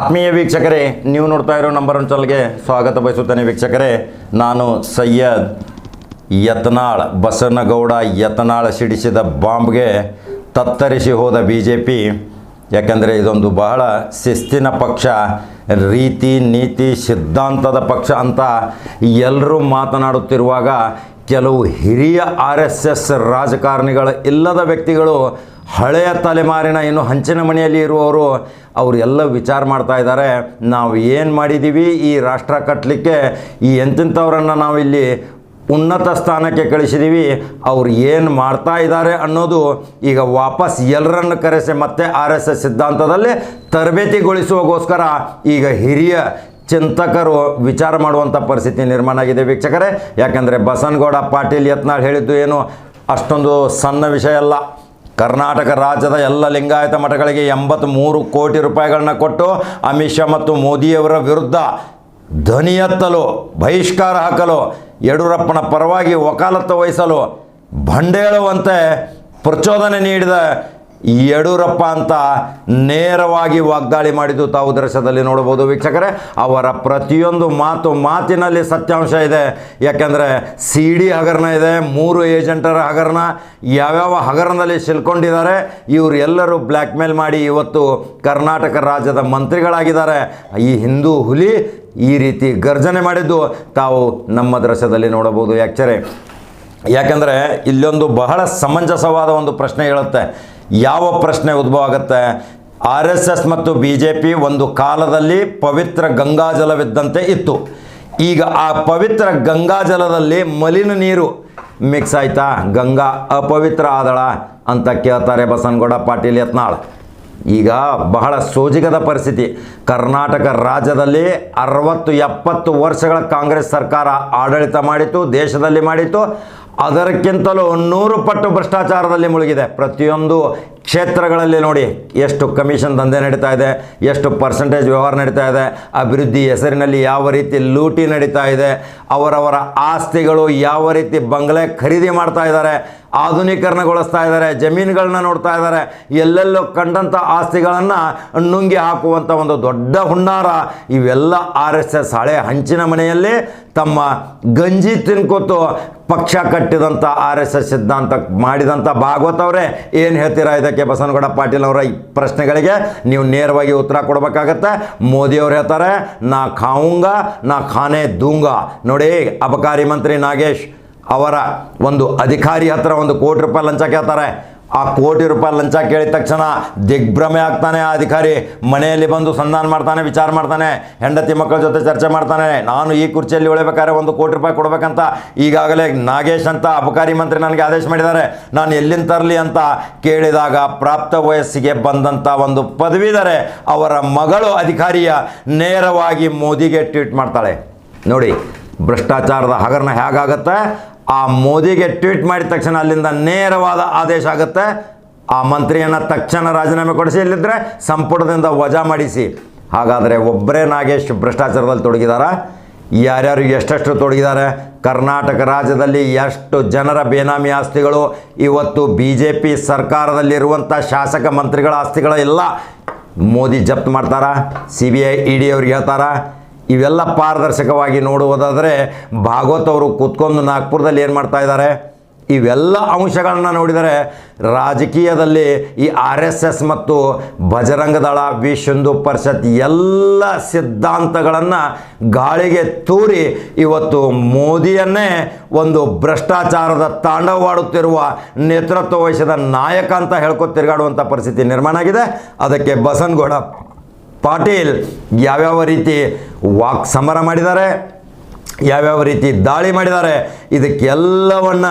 ಆತ್ಮೀಯ ವೀಕ್ಷಕರೇ, ನೀವು ನೋಡ್ತಾ ಇರೋ ನಂಬರ್ ಒನ್ ಚಾನಲ್ಗೆ ಸ್ವಾಗತ ಬಯಸುತ್ತೇನೆ. ವೀಕ್ಷಕರೇ, ನಾನು ಸೈಯದ್ ಯತ್ನಾಳ್. ಬಸನಗೌಡ ಯತ್ನಾಳ್ ಸಿಡಿಸಿದ ಬಾಂಬ್ಗೆ ತತ್ತರಿಸಿ ಹೋದ BJP. ಯಾಕೆಂದರೆ ಇದೊಂದು ಬಹಳ ಶಿಸ್ತಿನ ಪಕ್ಷ, ರೀತಿ ನೀತಿ ಸಿದ್ಧಾಂತದ ಪಕ್ಷ ಅಂತ ಎಲ್ಲರೂ ಮಾತನಾಡುತ್ತಿರುವಾಗ ಕೆಲವು ಹಿರಿಯ RSS ರಾಜಕಾರಣಿಗಳ ಇಲ್ಲದ ವ್ಯಕ್ತಿಗಳು, ಹಳೆಯ ತಲೆಮಾರಿನ ಇನ್ನು ಹಂಚಿನ ಮನೆಯಲ್ಲಿ ಇರುವವರು, ಅವರು ಎಲ್ಲ ವಿಚಾರ ಮಾಡ್ತಾ ಇದ್ದಾರೆ. ನಾವು ಏನು ಮಾಡಿದ್ದೀವಿ ಈ ರಾಷ್ಟ್ರ ಕಟ್ಟಲಿಕ್ಕೆ, ಈ ಎಂತಿಂಥವ್ರನ್ನು ನಾವಿಲ್ಲಿ ಉನ್ನತ ಸ್ಥಾನಕ್ಕೆ ಕಳಿಸಿದ್ದೀವಿ, ಅವ್ರು ಏನು ಮಾಡ್ತಾ ಇದ್ದಾರೆ ಅನ್ನೋದು ಈಗ ವಾಪಸ್ ಎಲ್ಲರನ್ನು ಕರೆಸಿ ಮತ್ತೆ RSS ಸಿದ್ಧಾಂತದಲ್ಲಿ ತರಬೇತಿಗೊಳಿಸುವಗೋಸ್ಕರ ಈಗ ಹಿರಿಯ ಚಿಂತಕರು ವಿಚಾರ ಮಾಡುವಂಥ ಪರಿಸ್ಥಿತಿ ನಿರ್ಮಾಣ ಆಗಿದೆ ವೀಕ್ಷಕರೇ. ಯಾಕೆಂದರೆ ಬಸನಗೌಡ ಪಾಟೀಲ್ ಯತ್ನಾಳ್ ಹೇಳಿದ್ದು ಏನು ಅಷ್ಟೊಂದು ಸಣ್ಣ ವಿಷಯ ಅಲ್ಲ. ಕರ್ನಾಟಕ ರಾಜ್ಯದ ಎಲ್ಲ ಲಿಂಗಾಯತ ಮಠಗಳಿಗೆ 83 ಕೋಟಿ ರೂಪಾಯಿಗಳನ್ನ ಕೊಟ್ಟು ಅಮಿತ್ ಶಾ ಮತ್ತು ಮೋದಿಯವರ ವಿರುದ್ಧ ಧ್ವನಿ ಎತ್ತಲು, ಬಹಿಷ್ಕಾರ ಹಾಕಲು, ಯಡಿಯೂರಪ್ಪನ ಪರವಾಗಿ ವಕಾಲತ್ತು ವಹಿಸಲು ಬಂಡೇಳುವಂತೆ ಪ್ರಚೋದನೆ ನೀಡಿದ ಯಡಿಯೂರಪ್ಪ ಅಂತ ನೇರವಾಗಿ ವಾಗ್ದಾಳಿ ಮಾಡಿದ್ದು ತಾವು ದೃಶ್ಯದಲ್ಲಿ ನೋಡಬಹುದು ವೀಕ್ಷಕರೇ. ಅವರ ಪ್ರತಿಯೊಂದು ಮಾತಿನಲ್ಲಿ ಸತ್ಯಾಂಶ ಇದೆ. ಯಾಕೆಂದರೆ CD ಹಗರಣ ಇದೆ, 3 ಏಜೆಂಟರ ಹಗರಣ, ಯಾವ್ಯಾವ ಹಗರಣದಲ್ಲಿ ಸಿಲ್ಕೊಂಡಿದ್ದಾರೆ, ಇವರು ಎಲ್ಲರೂ ಬ್ಲ್ಯಾಕ್ ಮೇಲ್ ಮಾಡಿ ಇವತ್ತು ಕರ್ನಾಟಕ ರಾಜ್ಯದ ಮಂತ್ರಿಗಳಾಗಿದ್ದಾರೆ. ಈ ಹಿಂದೂ ಹುಲಿ ಈ ರೀತಿ ಗರ್ಜನೆ ಮಾಡಿದ್ದು ತಾವು ನಮ್ಮ ದೃಶ್ಯದಲ್ಲಿ ನೋಡಬಹುದು ಯಾಕೆಂದರೆ ಇಲ್ಲೊಂದು ಬಹಳ ಸಮಂಜಸವಾದ ಒಂದು ಪ್ರಶ್ನೆ ಹೇಳುತ್ತೆ. ಯಾವ ಪ್ರಶ್ನೆ ಉದ್ಭವ ಆಗುತ್ತೆ? RSS ಮತ್ತು BJP ಒಂದು ಕಾಲದಲ್ಲಿ ಪವಿತ್ರ ಗಂಗಾಜಲವಿದ್ದಂತೆ ಇತ್ತು. ಈಗ ಆ ಪವಿತ್ರ ಗಂಗಾಜಲದಲ್ಲಿ ಮಲಿನ ನೀರು ಮಿಕ್ಸ್ ಆಯ್ತಾ, ಗಂಗಾ ಅಪವಿತ್ರ ಆದಳ ಅಂತ ಕೇಳ್ತಾರೆ ಬಸನಗೌಡ ಪಾಟೀಲ್ ಯತ್ನಾಳ್. ಈಗ ಬಹಳ ಸೋಜಿಗದ ಪರಿಸ್ಥಿತಿ. ಕರ್ನಾಟಕ ರಾಜ್ಯದಲ್ಲಿ 60-70 ವರ್ಷಗಳ ಕಾಂಗ್ರೆಸ್ ಸರ್ಕಾರ ಆಡಳಿತ ಮಾಡಿತ್ತು, ದೇಶದಲ್ಲಿ ಮಾಡಿತ್ತು. ಅದಕ್ಕಿಂತಲೂ 100 ಪಟ್ಟು ಭ್ರಷ್ಟಾಚಾರದಲ್ಲಿ ಮುಳುಗಿದೆ. ಪ್ರತಿಯೊಂದು ಕ್ಷೇತ್ರಗಳಲ್ಲಿ ನೋಡಿ ಎಷ್ಟು ಕಮಿಷನ್ ದಂಧೆ ನಡೀತಾ ಇದೆ, ಎಷ್ಟು ಪರ್ಸೆಂಟೇಜ್ ವ್ಯವಹಾರ ನಡೀತಾ ಇದೆ, ಅಭಿವೃದ್ಧಿ ಹೆಸರಿನಲ್ಲಿ ಯಾವ ರೀತಿ ಲೂಟಿ ನಡೀತಾ ಇದೆ, ಅವರವರ ಆಸ್ತಿಗಳು ಯಾವ ರೀತಿ ಬಂಗಲೆ ಖರೀದಿ ಮಾಡ್ತಾ ಇದ್ದಾರೆ, ಆಧುನೀಕರಣಗೊಳಿಸ್ತಾ ಇದ್ದಾರೆ, ಜಮೀನುಗಳನ್ನ ನೋಡ್ತಾ ಇದ್ದಾರೆ. ಎಲ್ಲೆಲ್ಲೋ ಕಂಡಂಥ ಆಸ್ತಿಗಳನ್ನು ನುಂಗಿ ಹಾಕುವಂಥ ಒಂದು ದೊಡ್ಡ ಹುನ್ನಾರ. ಇವೆಲ್ಲ RSS ಹಳೆ ಹಂಚಿನ ಮನೆಯಲ್ಲಿ ತಮ್ಮ ಗಂಜಿ ತಿನ್ಕೋತು ಪಕ್ಷ ಕಟ್ಟಿದಂಥ RSS ಸಿದ್ಧಾಂತ ಮಾಡಿದಂಥ ಭಾಗವತ್ ಅವರೇ ಏನು ಹೇಳ್ತೀರಾ ಇದಕ್ಕೆ? ಬಸನಗೌಡ ಪಾಟೀಲ್ ಅವರ ಈ ಪ್ರಶ್ನೆಗಳಿಗೆ ನೀವು ನೇರವಾಗಿ ಉತ್ತರ ಕೊಡಬೇಕಾಗತ್ತೆ. ಮೋದಿಯವರು ಹೇಳ್ತಾರೆ ನಾ ಖಾऊंगा ನಾ ಖಾನೆ ದೂಂಗಾ. ನೋಡಿ, ಅಬಕಾರಿ ಮಂತ್ರಿ ನಾಗೇಶ್ ಅವರ ಒಂದು ಅಧಿಕಾರಿ ಹತ್ರ 1 ಕೋಟಿ ರೂಪಾಯಿ ಲಂಚ ಕೇಳ್ತಾರೆ. ಆ ಕೋಟಿ ರೂಪಾಯಿ ಲಂಚ ಕೇಳಿದ ತಕ್ಷಣ ದಿಗ್ಭ್ರಮೆ ಆಗ್ತಾನೆ ಆ ಅಧಿಕಾರಿ. ಮನೆಯಲ್ಲಿ ಬಂದು ಸಂಧಾನ ಮಾಡ್ತಾನೆ, ವಿಚಾರ ಮಾಡ್ತಾನೆ, ಹೆಂಡತಿ ಮಕ್ಕಳ ಜೊತೆ ಚರ್ಚೆ ಮಾಡ್ತಾನೆ. ನಾನು ಈ ಕುರ್ಚಿಯಲ್ಲಿ ಉಳಿಬೇಕಾದ್ರೆ 1 ಕೋಟಿ ರೂಪಾಯಿ ಕೊಡಬೇಕಂತ ಈಗಾಗಲೇ ನಾಗೇಶ್ ಅಂತ ಅಬಕಾರಿ ಮಂತ್ರಿ ನನಗೆ ಆದೇಶ ಮಾಡಿದ್ದಾರೆ, ನಾನು ಎಲ್ಲಿಂದ ತರಲಿ ಅಂತ ಕೇಳಿದಾಗ ಪ್ರಾಪ್ತ ವಯಸ್ಸಿಗೆ ಬಂದಂಥ ಒಂದು ಪದವೀಧರೆ ಅವರ ಮಗಳು ಅಧಿಕಾರಿಯ ನೇರವಾಗಿ ಮೋದಿಗೆ ಟ್ವೀಟ್ ಮಾಡ್ತಾಳೆ. ನೋಡಿ ಭ್ರಷ್ಟಾಚಾರದ ಹಗರಣ ಹೇಗಾಗತ್ತೆ. ಆ ಮೋದಿಗೆ ಟ್ವೀಟ್ ಮಾಡಿದ ತಕ್ಷಣ ಅಲ್ಲಿಂದ ನೇರವಾದ ಆದೇಶ ಆಗುತ್ತೆ. ಆ ಮಂತ್ರಿಯನ್ನು ತಕ್ಷಣ ರಾಜೀನಾಮೆ ಕೊಡಿಸಿ, ಇಲ್ಲಿದ್ದರೆ ಸಂಪುಟದಿಂದ ವಜಾ ಮಾಡಿಸಿ. ಹಾಗಾದರೆ ಒಬ್ಬರೇ ನಾಗೇಶ್ ಭ್ರಷ್ಟಾಚಾರದಲ್ಲಿ ತೊಡಗಿದಾರ? ಯಾರ್ಯಾರು ಎಷ್ಟೆಷ್ಟು ತೊಡಗಿದ್ದಾರೆ? ಕರ್ನಾಟಕ ರಾಜ್ಯದಲ್ಲಿ ಎಷ್ಟು ಜನರ ಬೇನಾಮಿ ಆಸ್ತಿಗಳು ಇವತ್ತು BJP ಸರ್ಕಾರದಲ್ಲಿರುವಂಥ ಶಾಸಕ ಮಂತ್ರಿಗಳ ಆಸ್ತಿಗಳೆಲ್ಲ ಮೋದಿ ಜಪ್ತ್ ಮಾಡ್ತಾರ? CBI ED ಅವ್ರಿಗೆ ಹೇಳ್ತಾರ? ಇವೆಲ್ಲ ಪಾರದರ್ಶಕವಾಗಿ ನೋಡುವುದಾದರೆ ಭಾಗವತ್ ಅವರು ಕೂತ್ಕೊಂಡು ನಾಗ್ಪುರದಲ್ಲಿ ಏನು ಮಾಡ್ತಾ ಇದ್ದಾರೆ? ಇವೆಲ್ಲ ಅಂಶಗಳನ್ನ ನೋಡಿದರೆ ರಾಜಕೀಯದಲ್ಲಿ ಈ RSS ಮತ್ತು ಬಜರಂಗ ದಳ, ವಿಶ್ವ ಹಿಂದೂ ಪರಿಷತ್ ಎಲ್ಲ ಸಿದ್ಧಾಂತಗಳನ್ನು ಗಾಳಿಗೆ ತೂರಿ ಇವತ್ತು ಮೋದಿಯನ್ನೇ ಒಂದು ಭ್ರಷ್ಟಾಚಾರದ ತಾಂಡವವಾಡುತ್ತಿರುವ ನೇತೃತ್ವ ವಹಿಸಿದ ನಾಯಕ ಅಂತ ಹೇಳ್ಕೊತ ತಿರುಗಾಡುವಂಥ ಪರಿಸ್ಥಿತಿ ನಿರ್ಮಾಣ ಆಗಿದೆ. ಅದಕ್ಕೆ ಬಸನಗೌಡ ಪಾಟೀಲ್ ಯಾವ್ಯಾವ ರೀತಿ ವಾಕ್ ಸಮರ ಮಾಡಿದ್ದಾರೆ, ಯಾವ್ಯಾವ ರೀತಿ ದಾಳಿ ಮಾಡಿದ್ದಾರೆ, ಇದಕ್ಕೆಲ್ಲವನ್ನು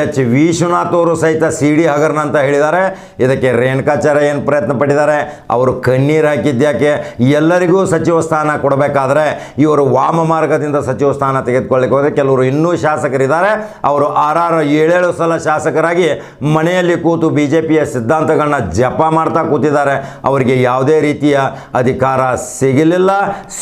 H ವಿಶ್ವನಾಥ್ ಅವರು ಸಹಿತ CD ಹಗರಣ ಅಂತ ಹೇಳಿದ್ದಾರೆ. ಇದಕ್ಕೆ ರೇಣುಕಾಚಾರ್ಯ ಏನು ಪ್ರಯತ್ನ ಪಟ್ಟಿದ್ದಾರೆ? ಅವರು ಕಣ್ಣೀರು ಹಾಕಿದ್ಯಾಕೆ? ಎಲ್ಲರಿಗೂ ಸಚಿವ ಸ್ಥಾನ ಕೊಡಬೇಕಾದ್ರೆ ಇವರು ವಾಮ ಮಾರ್ಗದಿಂದ ಸಚಿವ ಸ್ಥಾನ ತೆಗೆದುಕೊಳ್ಳಿಕ್ಕೆ ಹೋದರೆ ಕೆಲವರು ಇನ್ನೂ ಶಾಸಕರಿದ್ದಾರೆ. ಅವರು 6-7 ಸಲ ಶಾಸಕರಾಗಿ ಮನೆಯಲ್ಲಿ ಕೂತು BJPಯ ಸಿದ್ಧಾಂತಗಳನ್ನ ಜಪ ಮಾಡ್ತಾ ಕೂತಿದ್ದಾರೆ. ಅವರಿಗೆ ಯಾವುದೇ ರೀತಿಯ ಅಧಿಕಾರ ಸಿಗಲಿಲ್ಲ,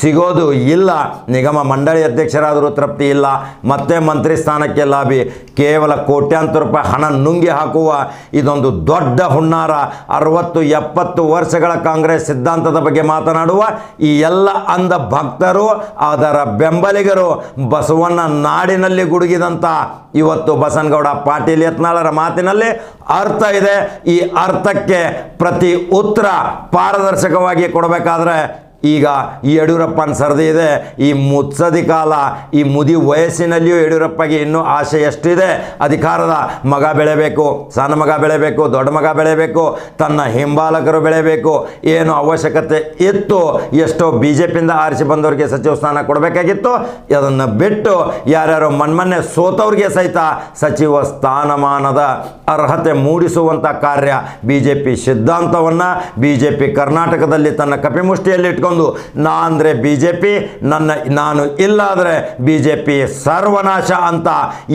ಸಿಗೋದು ಇಲ್ಲ. ನಿಗಮ ಮಂಡಳಿ ಅಧ್ಯಕ್ಷರಾದರೂ ತೃಪ್ತಿ ಇಲ್ಲ, ಮತ್ತೆ ಮಂತ್ರಿ ಸ್ಥಾನಕ್ಕೆ ಲಾಬಿ, ಕೇವಲ ಕೋಟ್ಯಾಂತರ ರೂಪಾಯಿ ಹಣ ನುಂಗಿ ಹಾಕುವ ಇದೊಂದು ದೊಡ್ಡ ಹುನ್ನಾರ. 60-70 ವರ್ಷಗಳ ಕಾಂಗ್ರೆಸ್ ಸಿದ್ಧಾಂತದ ಬಗ್ಗೆ ಮಾತನಾಡುವ ಈ ಎಲ್ಲ ಅಂಧ ಭಕ್ತರು, ಅದರ ಬೆಂಬಲಿಗರು, ಬಸವಣ್ಣ ನಾಡಿನಲ್ಲಿ ಗುಡುಗಿದಂಥ ಇವತ್ತು ಬಸನಗೌಡ ಪಾಟೀಲ್ ಯತ್ನಾಳರ ಮಾತಿನಲ್ಲಿ ಅರ್ಥ ಇದೆ. ಈ ಅರ್ಥಕ್ಕೆ ಪ್ರತಿ ಉತ್ತರ ಪಾರದರ್ಶಕವಾಗಿ ಕೊಡಬೇಕಾದ್ರೆ ಈಗ ಈ ಯಡಿಯೂರಪ್ಪನ ಸರದಿ ಇದೆ. ಈ ಮುತ್ಸದಿ ಕಾಲ, ಈ ಮುದಿ ವಯಸ್ಸಿನಲ್ಲಿಯೂ ಯಡಿಯೂರಪ್ಪಗೆ ಇನ್ನೂ ಆಸೆ ಎಷ್ಟಿದೆ. ಅಧಿಕಾರದ ಮಗ ಬೆಳೆಯಬೇಕು, ಸಣ್ಣ ಮಗ ಬೆಳೆಯಬೇಕು, ದೊಡ್ಡ ಮಗ ಬೆಳೆಯಬೇಕು, ತನ್ನ ಹಿಂಬಾಲಕರು ಬೆಳೆಯಬೇಕು, ಏನು ಅವಶ್ಯಕತೆ ಇತ್ತು. ಎಷ್ಟೋ BJPಯಿಂದ ಆರಿಸಿ ಬಂದವರಿಗೆ ಸಚಿವ ಸ್ಥಾನ ಕೊಡಬೇಕಾಗಿತ್ತು. ಅದನ್ನು ಬಿಟ್ಟು ಯಾರ್ಯಾರು ಮೊನ್ನೆ ಸೋತವ್ರಿಗೆ ಸಹಿತ ಸಚಿವ ಸ್ಥಾನಮಾನದ ಅರ್ಹತೆ ಮೂಡಿಸುವಂಥ ಕಾರ್ಯ BJP ಸಿದ್ಧಾಂತವನ್ನು BJP ಕರ್ನಾಟಕದಲ್ಲಿ ತನ್ನ ಕಪಿಮುಷ್ಟಿಯಲ್ಲಿ ಇಟ್ಕೊಂಡು ನಾ ಅಂದರೆ BJP, ನಾನು ಇಲ್ಲಾದರೆ BJP ಸರ್ವನಾಶ ಅಂತ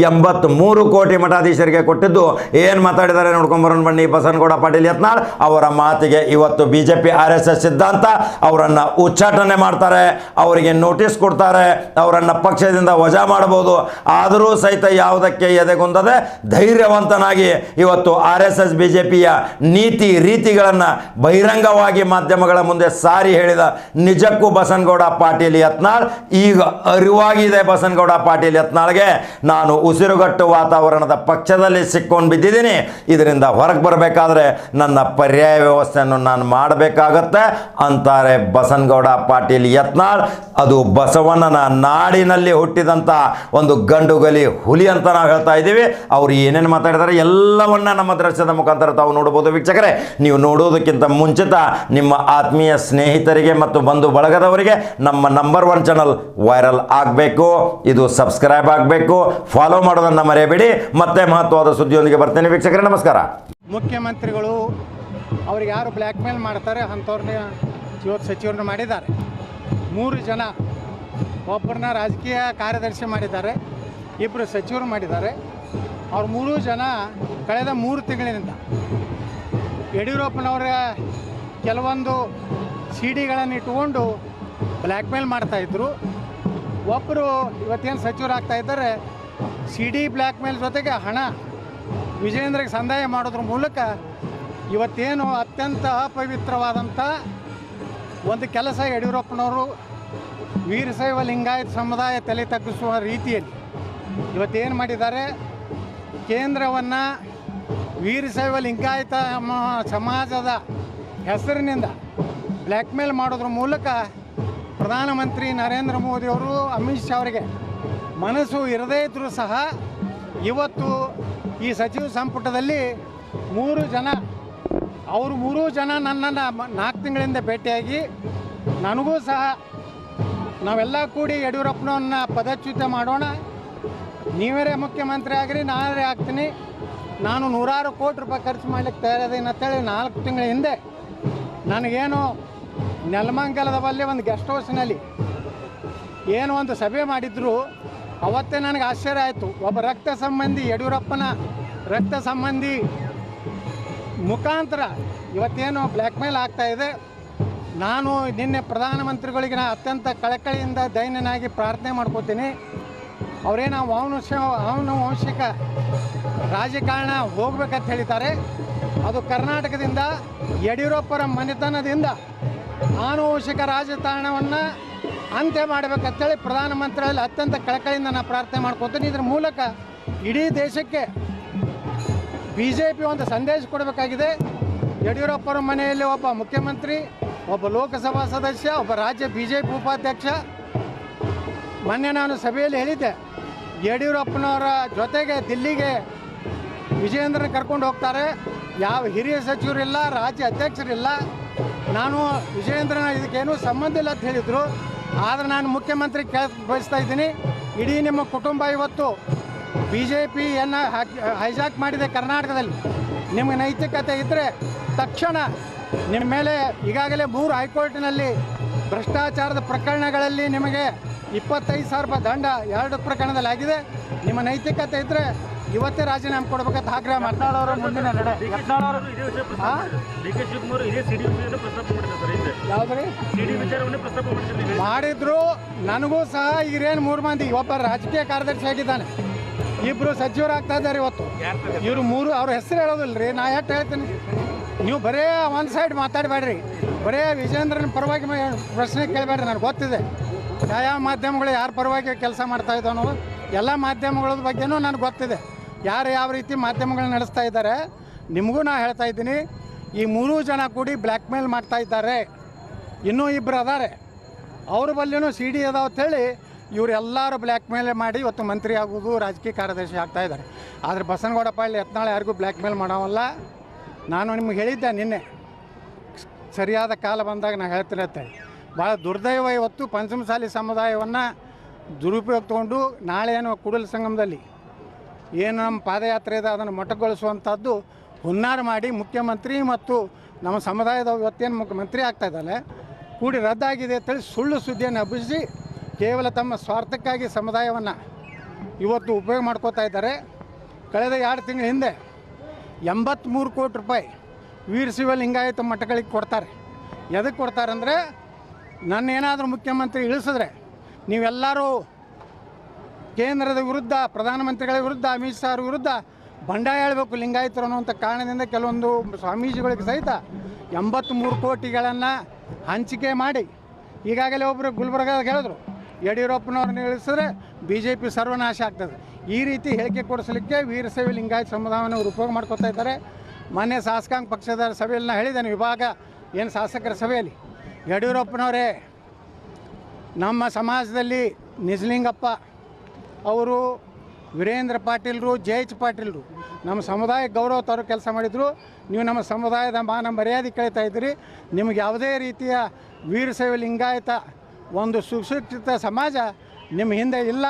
83 ಕೋಟಿ ಮಠಾಧೀಶರಿಗೆ ಕೊಟ್ಟಿದ್ದು ಏನು ಮಾತಾಡಿದ್ದಾರೆ ನೋಡ್ಕೊಂಬರೋಣ ಬನ್ನಿ. ಬಸನಗೌಡ ಪಾಟೀಲ್ ಯತ್ನಾಳ್ ಅವರ ಮಾತಿಗೆ ಇವತ್ತು BJP RSS ಸಿದ್ಧಾಂತ ಅವರನ್ನು ಉಚ್ಚಾಟನೆ ಮಾಡ್ತಾರೆ, ಅವರಿಗೆ ನೋಟಿಸ್ ಕೊಡ್ತಾರೆ, ಅವರನ್ನು ಪಕ್ಷದಿಂದ ವಜಾ ಮಾಡಬಹುದು. ಆದರೂ ಸಹಿತ ಯಾವುದಕ್ಕೆ ಎದೆಗುಂದದೆ ಧೈರ್ಯವಂತನಾಗಿ ಇವತ್ತು RSS BJPಯ ನೀತಿ ರೀತಿಗಳನ್ನು ಬಹಿರಂಗವಾಗಿ ಮಾಧ್ಯಮಗಳ ಮುಂದೆ ಸಾರಿ ಹೇಳಿದ ನಿಜಕ್ಕೂ ಬಸನಗೌಡ ಪಾಟೀಲ್ ಯತ್ನಾಳ್ ಈಗ ಅರಿವಾಗಿದೆ. ಬಸನಗೌಡ ಪಾಟೀಲ್ ಯತ್ನಾಳ್ಗೆ ನಾನು ಉಸಿರುಗಟ್ಟು ವಾತಾವರಣದ ಪಕ್ಷದಲ್ಲಿ ಸಿಕ್ಕೊಂಡು ಬಿದ್ದಿದ್ದೀನಿ, ಇದರಿಂದ ಹೊರಗೆ ಬರಬೇಕಾದ್ರೆ ನನ್ನ ಪರ್ಯಾಯ ವ್ಯವಸ್ಥೆಯನ್ನು ನಾನು ಮಾಡಬೇಕಾಗತ್ತೆ ಅಂತಾರೆ ಬಸನಗೌಡ ಪಾಟೀಲ್ ಯತ್ನಾಳ್. ಅದು ಬಸವಣ್ಣನ ನಾಡಿನಲ್ಲಿ ಹುಟ್ಟಿದಂಥ ಒಂದು ಗಂಡುಗಲಿ ಹುಲಿ ಅಂತ ನಾವು ಹೇಳ್ತಾ ಇದ್ದೀವಿ. ಅವರು ಏನೇನು ಮಾತಾಡಿದ್ದಾರೆ ಎಲ್ಲವನ್ನ ನಮ್ಮ ದೃಶ್ಯದ ಮುಖಾಂತರ ತಾವು ನೋಡಬಹುದು. ವೀಕ್ಷಕರೇ, ನೀವು ನೋಡೋದಕ್ಕಿಂತ ಮುಂಚಿತ ನಿಮ್ಮ ಆತ್ಮೀಯ ಸ್ನೇಹಿತರಿಗೆ ಮತ್ತು ಬಂಧು ಬಳಗದವರಿಗೆ ನಮ್ಮ ನಂಬರ್ 1 ಚಾನಲ್ ವೈರಲ್ ಆಗಬೇಕು, ಇದು ಸಬ್ಸ್ಕ್ರೈಬ್ ಆಗಬೇಕು, ಫಾಲೋ ಮಾಡೋದನ್ನು ಮರೆಯಬೇಡಿ. ಮತ್ತೆ ಮಹತ್ವದ ಸುದ್ದಿಯೊಂದಿಗೆ ಬರ್ತೇನೆ ವೀಕ್ಷಕರೇ, ನಮಸ್ಕಾರ. ಮುಖ್ಯಮಂತ್ರಿಗಳು ಅವ್ರಿಗೆ ಯಾರು ಬ್ಲ್ಯಾಕ್ ಮೇಲ್ ಮಾಡ್ತಾರೆ ಅಂಥವ್ರನ್ನ ಇವತ್ತು ಸಚಿವರನ್ನ ಮಾಡಿದ್ದಾರೆ. 3 ಜನ, ಒಬ್ಬರನ್ನ ರಾಜಕೀಯ ಕಾರ್ಯದರ್ಶಿ ಮಾಡಿದ್ದಾರೆ, 2 ಸಚಿವರು ಮಾಡಿದ್ದಾರೆ. ಅವ್ರು 3 ಜನ ಕಳೆದ 3 ತಿಂಗಳಿನಿಂದ ಯಡಿಯೂರಪ್ಪನವರ ಕೆಲವೊಂದು ಸಿಡಿಗಳನ್ನು ಇಟ್ಟುಕೊಂಡು ಬ್ಲ್ಯಾಕ್ ಮೇಲ್ ಮಾಡ್ತಾಯಿದ್ರು. ಒಬ್ಬರು ಇವತ್ತೇನು ಸಚಿವರಾಗ್ತಾ ಇದ್ದಾರೆ, CD ಬ್ಲ್ಯಾಕ್ ಮೇಲ್ ಜೊತೆಗೆ ಹಣ ವಿಜಯೇಂದ್ರಗೆ ಸಂದಾಯ ಮಾಡೋದ್ರ ಮೂಲಕ ಇವತ್ತೇನು ಅತ್ಯಂತ ಅಪವಿತ್ರವಾದಂಥ ಒಂದು ಕೆಲಸ ಯಡಿಯೂರಪ್ಪನವರು ವೀರಶೈವ ಲಿಂಗಾಯತ ಸಮುದಾಯ ತಲೆ ತಗ್ಗಿಸುವ ರೀತಿಯಲ್ಲಿ ಇವತ್ತೇನು ಮಾಡಿದ್ದಾರೆ, ಕೇಂದ್ರವನ್ನು ವೀರಶೈವ ಲಿಂಗಾಯತ ಸಮಾಜದ ಹೆಸರಿನಿಂದ ಬ್ಲ್ಯಾಕ್ ಮೇಲ್ ಮಾಡೋದ್ರ ಮೂಲಕ ಪ್ರಧಾನಮಂತ್ರಿ ನರೇಂದ್ರ ಮೋದಿಯವರು ಅಮಿತ್ ಶಾ ಅವರಿಗೆ ಮನಸ್ಸು ಇರದೇ ಇದ್ದರೂ ಸಹ ಇವತ್ತು ಈ ಸಚಿವ ಸಂಪುಟದಲ್ಲಿ 3 ಜನ, ಅವರು 3 ಜನ ನನ್ನನ್ನು 4 ತಿಂಗಳಿಂದ ಭೇಟಿಯಾಗಿ ನನಗೂ ಸಹ ನಾವೆಲ್ಲ ಕೂಡಿ ಯಡಿಯೂರಪ್ಪನವ್ರನ್ನ ಪದಚ್ಯುತ ಮಾಡೋಣ, ನೀವೇ ಮುಖ್ಯಮಂತ್ರಿ ಆಗಿರಿ, ನಾನೇ ಆಗ್ತೀನಿ, ನಾನು 100 ಕೋಟಿ ರೂಪಾಯಿ ಖರ್ಚು ಮಾಡ್ಲಿಕ್ಕೆ ತಯಾರಿದ್ದೀನಿ ಅಂತೇಳಿ 4 ತಿಂಗಳ ಹಿಂದೆ ನನಗೇನು ನೆಲಮಂಗಲದ ಬಳಿ ಒಂದು ಗೆಸ್ಟ್ ಹೌಸ್ನಲ್ಲಿ ಏನು ಒಂದು ಸಭೆ ಮಾಡಿದ್ರು. ಅವತ್ತೇ ನನಗೆ ಆಶ್ಚರ್ಯ ಆಯಿತು. ಒಬ್ಬ ರಕ್ತ ಸಂಬಂಧಿ, ಯಡಿಯೂರಪ್ಪನ ರಕ್ತ ಸಂಬಂಧಿ ಮುಖಾಂತರ ಇವತ್ತೇನು ಬ್ಲ್ಯಾಕ್ ಮೇಲ್ ಆಗ್ತಾಯಿದೆ. ನಾನು ನಿನ್ನೆ ಪ್ರಧಾನಮಂತ್ರಿಗಳಿಗೆ ಅತ್ಯಂತ ಕಳಕಳಿಯಿಂದ ದೈನ್ಯನಾಗಿ ಪ್ರಾರ್ಥನೆ ಮಾಡ್ಕೋತೀನಿ. ಅವರೇನು ಆನುವಂಶಿಕ ರಾಜಕಾರಣ ಹೋಗ್ಬೇಕಂತ ಹೇಳಿದ್ದಾರೆ. ಅದು ಕರ್ನಾಟಕದಿಂದ ಯಡಿಯೂರಪ್ಪರ ಮನೆತನದಿಂದ ಆನುವಂಶಿಕ ರಾಜಕಾರಣವನ್ನು ಅಂತ್ಯ ಮಾಡಬೇಕಂತೇಳಿ ಪ್ರಧಾನಮಂತ್ರಿಯಲ್ಲಿ ಅತ್ಯಂತ ಕಳಕಳಿಯಿಂದ ನಾನು ಪ್ರಾರ್ಥನೆ ಮಾಡ್ಕೊತೀನಿ. ಇದರ ಮೂಲಕ ಇಡೀ ದೇಶಕ್ಕೆ BJP ಒಂದು ಸಂದೇಶ ಕೊಡಬೇಕಾಗಿದೆ. ಯಡಿಯೂರಪ್ಪರ ಮನೆಯಲ್ಲಿ ಒಬ್ಬ ಮುಖ್ಯಮಂತ್ರಿ, ಒಬ್ಬ ಲೋಕಸಭಾ ಸದಸ್ಯ, ಒಬ್ಬ ರಾಜ್ಯ BJP ಉಪಾಧ್ಯಕ್ಷ. ಮೊನ್ನೆ ನಾನು ಸಭೆಯಲ್ಲಿ ಹೇಳಿದ್ದೆ, ಯಡಿಯೂರಪ್ಪನವರ ಜೊತೆಗೆ ದಿಲ್ಲಿಗೆ ವಿಜಯೇಂದ್ರನ ಕರ್ಕೊಂಡು ಹೋಗ್ತಾರೆ, ಯಾವ ಹಿರಿಯ ಸಚಿವರಿಲ್ಲ, ರಾಜ್ಯ ಅಧ್ಯಕ್ಷರಿಲ್ಲ. ನಾನು ವಿಜಯೇಂದ್ರನ ಇದಕ್ಕೇನೂ ಸಂಬಂಧ ಇಲ್ಲ ಅಂತ ಹೇಳಿದರು. ಆದರೆ ನಾನು ಮುಖ್ಯಮಂತ್ರಿ ಬಯಸ್ತಾ ಇದ್ದೀನಿ, ಇಡೀ ನಿಮ್ಮ ಕುಟುಂಬ ಇವತ್ತು BJPಯನ್ನು ಹೈಜಾಕ್ ಮಾಡಿದೆ ಕರ್ನಾಟಕದಲ್ಲಿ. ನಿಮಗೆ ನೈತಿಕತೆ ಇದ್ದರೆ ತಕ್ಷಣ ನಿಮ್ಮ ಮೇಲೆ ಈಗಾಗಲೇ 3 ಹೈಕೋರ್ಟ್ನಲ್ಲಿ ಭ್ರಷ್ಟಾಚಾರದ ಪ್ರಕರಣಗಳಲ್ಲಿ ನಿಮಗೆ 25,000 ರೂಪಾಯಿ ದಂಡ 2 ಪ್ರಕರಣದಲ್ಲಿ ಆಗಿದೆ. ನಿಮ್ಮ ನೈತಿಕತೆ ಇದ್ದರೆ ಇವತ್ತೇ ರಾಜೀನಾಮೆ ಕೊಡಬೇಕಂತ ಆಗ್ರಹ ಮಾಡ್ತಾಳವರು. ಮುಂದಿನ ನಡೆ ಯಾವುದ್ರಿ ಮಾಡಿದ್ರು. ನನಗೂ ಸಹ ಈರೇನು 3 ಮಂದಿ, ಒಬ್ಬ ರಾಜಕೀಯ ಕಾರ್ಯದರ್ಶಿ ಆಗಿದ್ದಾನೆ, ಇಬ್ಬರು ಸಚಿವರಾಗ್ತಾ ಇದ್ದಾರೆ ಇವತ್ತು. ಇವರು ಮೂರು ಅವ್ರ ಹೆಸರು ಹೇಳೋದಿಲ್ಲ ರೀ, ನಾ ಎಷ್ಟು ಹೇಳ್ತೀನಿ. ನೀವು ಬರೇ ಒಂದು ಸೈಡ್ ಮಾತಾಡಬೇಡ್ರಿ, ಬರೇ ವಿಜೇಂದ್ರನ ಪರವಾಗಿ ಪ್ರಶ್ನೆ ಕೇಳಬೇಡ್ರಿ. ನನಗೆ ಗೊತ್ತಿದೆ ಯಾವ ಮಾಧ್ಯಮಗಳು ಯಾರ ಪರವಾಗಿ ಕೆಲಸ ಮಾಡ್ತಾ ಇದ್ದಾವೆ ಅನ್ನೋದು, ಎಲ್ಲ ಮಾಧ್ಯಮಗಳ ಬಗ್ಗೆನೂ ನನಗೆ ಗೊತ್ತಿದೆ, ಯಾರು ಯಾವ ರೀತಿ ಮಾಧ್ಯಮಗಳನ್ನ ನಡೆಸ್ತಾ ಇದ್ದಾರೆ. ನಿಮಗೂ ನಾ ಹೇಳ್ತಾ ಇದ್ದೀನಿ, ಈ ಮೂರೂ ಜನ ಕೂಡಿ ಬ್ಲ್ಯಾಕ್ ಮೇಲ್ ಮಾಡ್ತಾ ಇದ್ದಾರೆ. ಇನ್ನೂ ಇಬ್ಬರು ಅದಾರೆ, ಅವ್ರ ಬಲ್ಲಿನೂ ಸಿ ಡಿ ಅದಾವ ಅಂತೇಳಿ ಇವರೆಲ್ಲರೂ ಬ್ಲ್ಯಾಕ್ ಮೇಲ್ ಮಾಡಿ ಇವತ್ತು ಮಂತ್ರಿ ಆಗೋದು, ರಾಜಕೀಯ ಕಾರ್ಯದರ್ಶಿ ಆಗ್ತಾ ಇದ್ದಾರೆ. ಆದರೆ ಬಸನಗೌಡ ಪಾಟೀಲ್ ಯತ್ನಾಳ್ ಯಾರಿಗೂ ಬ್ಲ್ಯಾಕ್ ಮೇಲ್ ಮಾಡೋವಲ್ಲ. ನಾನು ನಿಮ್ಗೆ ಹೇಳಿದ್ದೆ ನಿನ್ನೆ, ಸರಿಯಾದ ಕಾಲ ಬಂದಾಗ ನಾನು ಹೇಳ್ತೀನಿ ಅಂತೇಳಿ. ಭಾಳ ದುರ್ದೈವ ಇವತ್ತು ಪಂಚಮಸಾಲಿ ಸಮುದಾಯವನ್ನು ದುರುಪಯೋಗ ತೊಗೊಂಡು ನಾಳೆ ಏನೋ ಕೂಡಲ ಸಂಗಮದಲ್ಲಿ ಏನು ನಮ್ಮ ಪಾದಯಾತ್ರೆ ಇದೆ ಅದನ್ನು ಮೊಟಕುಗೊಳಿಸುವಂಥದ್ದು ಹುನ್ನಾರ ಮಾಡಿ ಮುಖ್ಯಮಂತ್ರಿ ಮತ್ತು ನಮ್ಮ ಸಮುದಾಯದ ಇವತ್ತೇನು ಮುಖ್ಯಮಂತ್ರಿ ಆಗ್ತಾ ಇದ್ದಾರೆ ಕೂಡಿ ರದ್ದಾಗಿದೆ ಅಂತೇಳಿ ಸುಳ್ಳು ಸುದ್ದಿಯನ್ನು ಹಬ್ಬಿಸಿ ಕೇವಲ ತಮ್ಮ ಸ್ವಾರ್ಥಕ್ಕಾಗಿ ಸಮುದಾಯವನ್ನು ಇವತ್ತು ಉಪಯೋಗ ಮಾಡ್ಕೋತಾ ಇದ್ದಾರೆ. ಕಳೆದ 2 ತಿಂಗಳ ಹಿಂದೆ 83 ಕೋಟಿ ರೂಪಾಯಿ ವೀರಶೈವ ಲಿಂಗಾಯತ ಮಠಗಳಿಗೆ ಕೊಡ್ತಾರೆ. ಎದಕ್ಕೆ ಕೊಡ್ತಾರೆ ಅಂದರೆ, ನನ್ನೇನಾದರೂ ಮುಖ್ಯಮಂತ್ರಿ ಇಳಿಸಿದ್ರೆ ನೀವೆಲ್ಲರೂ ಕೇಂದ್ರದ ವಿರುದ್ಧ, ಪ್ರಧಾನಮಂತ್ರಿಗಳ ವಿರುದ್ಧ, ಅಮಿತ್ ಶಾ ಅವ್ರ ವಿರುದ್ಧ ಬಂಡಾಯ ಹೇಳಬೇಕು ಲಿಂಗಾಯತರು ಅನ್ನುವಂಥ ಕಾರಣದಿಂದ ಕೆಲವೊಂದು ಸ್ವಾಮೀಜಿಗಳಿಗೆ ಸಹಿತ 83 ಕೋಟಿಗಳನ್ನು ಹಂಚಿಕೆ ಮಾಡಿ, ಈಗಾಗಲೇ ಒಬ್ಬರು ಗುಲ್ಬರ್ಗಾದಾಗ ಹೇಳಿದ್ರು, ಯಡಿಯೂರಪ್ಪನವ್ರನ್ನ ಇಳಿಸಿದ್ರೆ ಬಿ ಜೆ ಪಿ ಸರ್ವನಾಶ ಆಗ್ತದೆ. ಈ ರೀತಿ ಹೇಳಿಕೆ ಕೊಡಿಸಲಿಕ್ಕೆ ವೀರಶೈವ ಲಿಂಗಾಯತ ಸಮುದಾಯವನ್ನು ಅವರು ಉಪಯೋಗ ಮಾಡ್ಕೋತಾ ಇದ್ದಾರೆ. ಮೊನ್ನೆ ಶಾಸಕಾಂಗ ಪಕ್ಷದ ಸಭೆಯಲ್ಲಿ ನಾನು ಹೇಳಿದ್ದೇನೆ, ವಿಭಾಗ ಏನು ಶಾಸಕರ ಸಭೆಯಲ್ಲಿ, ಯಡಿಯೂರಪ್ಪನವರೇ ನಮ್ಮ ಸಮಾಜದಲ್ಲಿ ನಿಜಲಿಂಗಪ್ಪ ಅವರು, ವೀರೇಂದ್ರ ಪಾಟೀಲ್ರು, ಜಯಚ್ ಪಾಟೀಲ್ರು ನಮ್ಮ ಸಮುದಾಯ ಗೌರವ ತರೋ ಕೆಲಸ ಮಾಡಿದರು. ನೀವು ನಮ್ಮ ಸಮುದಾಯದ ಮಾನ ಮರ್ಯಾದೆ ಕಳೀತಾ ಇದ್ದೀರಿ. ನಿಮಗೆ ಯಾವುದೇ ರೀತಿಯ ವೀರಶೈವ ಲಿಂಗಾಯತ ಒಂದು ಸುಶಿಕ್ಷಿತ ಸಮಾಜ ನಿಮ್ಮ ಹಿಂದೆ ಇಲ್ಲ.